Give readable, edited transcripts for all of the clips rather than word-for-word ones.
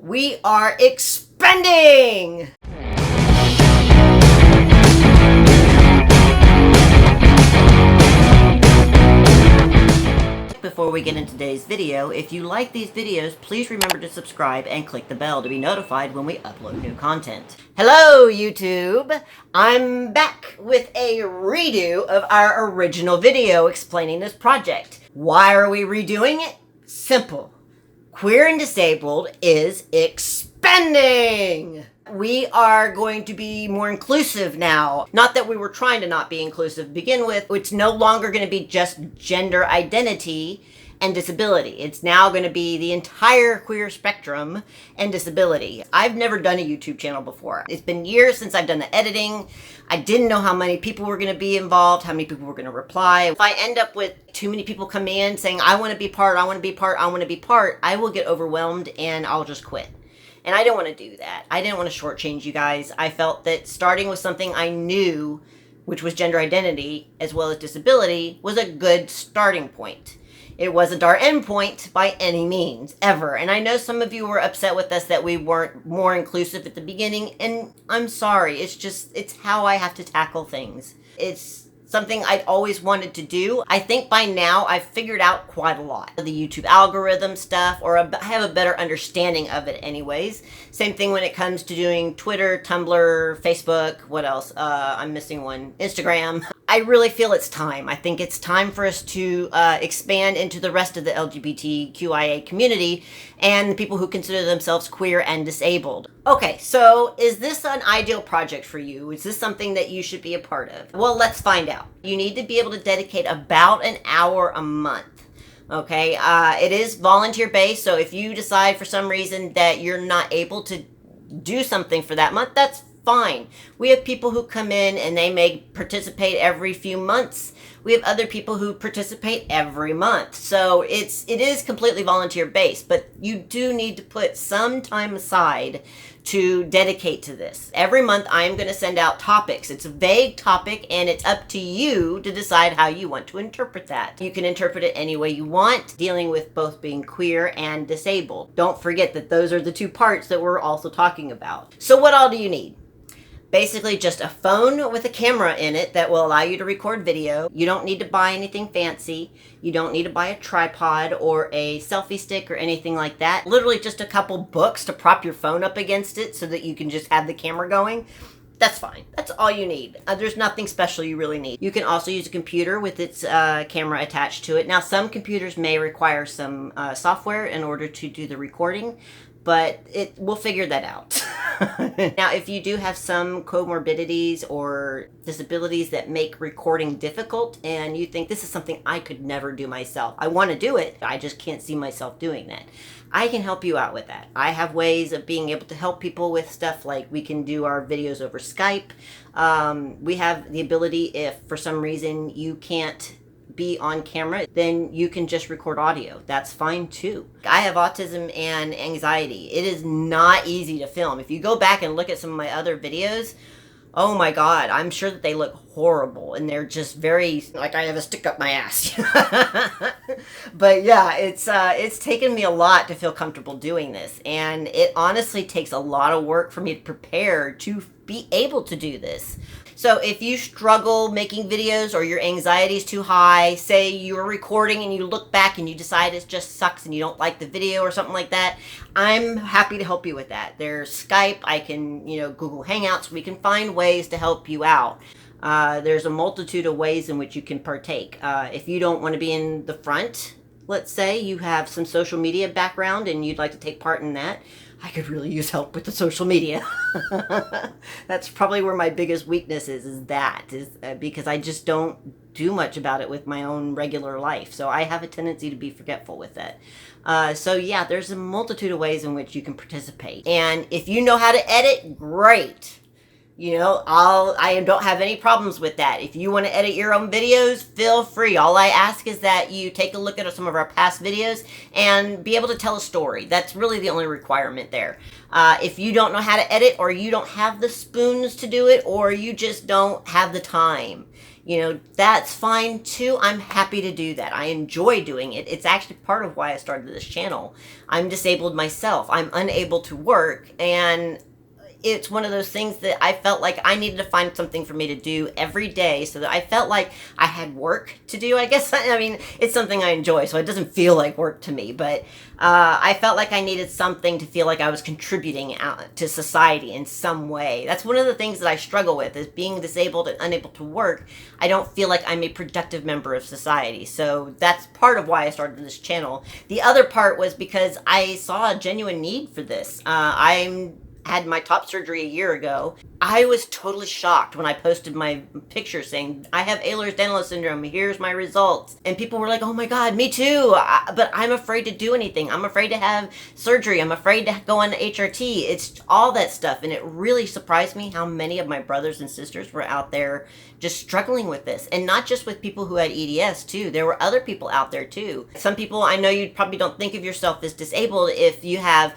We are expanding! Before we get into today's video, if you like these videos, please remember to subscribe and click the bell to be notified when we upload new content. Hello, YouTube! I'm back with a redo of our original video explaining this project. Why are we redoing it? Simple. Queer and disabled is expanding! We are going to be more inclusive now. Not that we were trying to not be inclusive to begin with. It's no longer going to be just gender identity and disability. It's now going to be the entire queer spectrum and disability. I've never done a YouTube channel before. It's been years since I've done the editing. I didn't know how many people were going to be involved, how many people were going to reply. If I end up with too many people come in saying, I want to be part, I want to be part, I want to be part, I will get overwhelmed and I'll just quit. And I didn't want to do that. I didn't want to shortchange you guys. I felt that starting with something I knew, which was gender identity as well as disability, was a good starting point. It wasn't our end point by any means, ever. And I know some of you were upset with us that we weren't more inclusive at the beginning, and I'm sorry. It's how I have to tackle things. It's something I'd always wanted to do. I think by now I've figured out quite a lot of the YouTube algorithm stuff, or I have a better understanding of it anyways. Same thing when it comes to doing Twitter, Tumblr, Facebook, what else? I'm missing one. Instagram. I really feel it's time. I think it's time for us to expand into the rest of the LGBTQIA community and the people who consider themselves queer and disabled. Okay, so is this an ideal project for you? Is this something that you should be a part of? Well, let's find out. You need to be able to dedicate about an hour a month. Okay, it is volunteer-based, so if you decide for some reason that you're not able to do something for that month, that's fine. We have people who come in and they may participate every few months. We have other people who participate every month. So it is completely volunteer based, but you do need to put some time aside to dedicate to this. Every month I'm going to send out topics. It's a vague topic and it's up to you to decide how you want to interpret that. You can interpret it any way you want, dealing with both being queer and disabled. Don't forget that those are the two parts that we're also talking about. So what all do you need? Basically just a phone with a camera in it that will allow you to record video. You don't need to buy anything fancy. You don't need to buy a tripod or a selfie stick or anything like that. Literally just a couple books to prop your phone up against it so that you can just have the camera going. That's fine. That's all you need. There's nothing special you really need. You can also use a computer with its camera attached to it. Now, some computers may require some software in order to do the recording, but we'll figure that out. Now, if you do have some comorbidities or disabilities that make recording difficult and you think this is something I could never do myself, I want to do it, I just can't see myself doing that, I can help you out with that. I have ways of being able to help people with stuff like we can do our videos over Skype. We have the ability, if for some reason you can't be on camera, then you can just record audio. That's fine too. I have autism and anxiety. It is not easy to film. If you go back and look at some of my other videos, oh my God, I'm sure that they look horrible and they're just very, like I have a stick up my ass. But yeah, it's taken me a lot to feel comfortable doing this. And it honestly takes a lot of work for me to prepare to be able to do this. So if you struggle making videos or your anxiety is too high, say you're recording and you look back and you decide it just sucks and you don't like the video or something like that, I'm happy to help you with that. There's Skype, I can, Google Hangouts, we can find ways to help you out. There's a multitude of ways in which you can partake. If you don't want to be in the front, let's say you have some social media background and you'd like to take part in that, I could really use help with the social media. That's probably where my biggest weakness is because I just don't do much about it with my own regular life. So I have a tendency to be forgetful with that. So yeah, there's a multitude of ways in which you can participate. And if you know how to edit, great. I don't have any problems with that. If you want to edit your own videos, feel free. All I ask is that you take a look at some of our past videos and be able to tell a story. That's really the only requirement there. If you don't know how to edit, or you don't have the spoons to do it, or you just don't have the time, that's fine too. I'm happy to do that. I enjoy doing it. It's actually part of why I started this channel. I'm disabled myself. I'm unable to work, and it's one of those things that I felt like I needed to find something for me to do every day so that I felt like I had work to do, I guess. I mean, it's something I enjoy, so it doesn't feel like work to me, but I felt like I needed something to feel like I was contributing out to society in some way. That's one of the things that I struggle with, is being disabled and unable to work. I don't feel like I'm a productive member of society, so that's part of why I started this channel. The other part was because I saw a genuine need for this. I had my top surgery a year ago. I was totally shocked when I posted my picture saying, I have Ehlers-Danlos syndrome, here's my results. And people were like, oh my God, me too. But I'm afraid to do anything. I'm afraid to have surgery. I'm afraid to go on HRT. It's all that stuff. And it really surprised me how many of my brothers and sisters were out there just struggling with this. And not just with people who had EDS too. There were other people out there too. Some people, I know you probably don't think of yourself as disabled if you have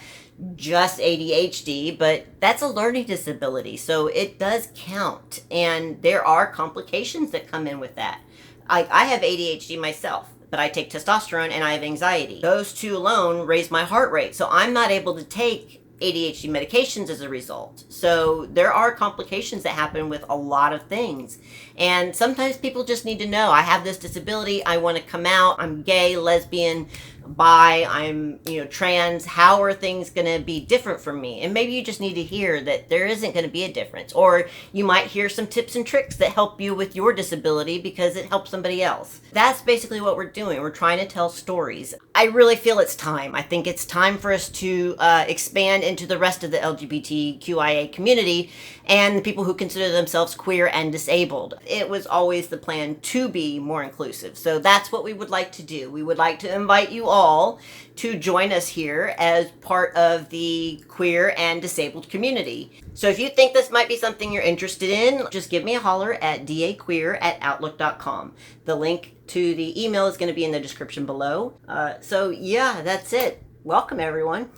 just ADHD, but that's a learning disability, so it does count, and there are complications that come in with that. I have ADHD myself, but I take testosterone and I have anxiety. Those two alone raise my heart rate, so I'm not able to take ADHD medications as a result. So there are complications that happen with a lot of things. And sometimes people just need to know, I have this disability, I want to come out, I'm gay, lesbian, bi, I'm, trans. How are things going to be different from me? And maybe you just need to hear that there isn't going to be a difference. Or you might hear some tips and tricks that help you with your disability because it helps somebody else. That's basically what we're doing. We're trying to tell stories. I really feel it's time. I think it's time for us to expand into the rest of the LGBTQIA community and the people who consider themselves queer and disabled. It was always the plan to be more inclusive. So that's what we would like to do. We would like to invite you all to join us here as part of the queer and disabled community. So if you think this might be something you're interested in, just give me a holler at daqueer@outlook.com. The link to the email is going to be in the description below. So yeah, that's it. Welcome everyone.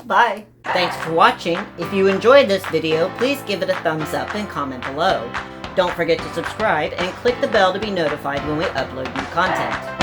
Bye. Thanks for watching. If you enjoyed this video, please give it a thumbs up and comment below. Don't forget to subscribe and click the bell to be notified when we upload new content.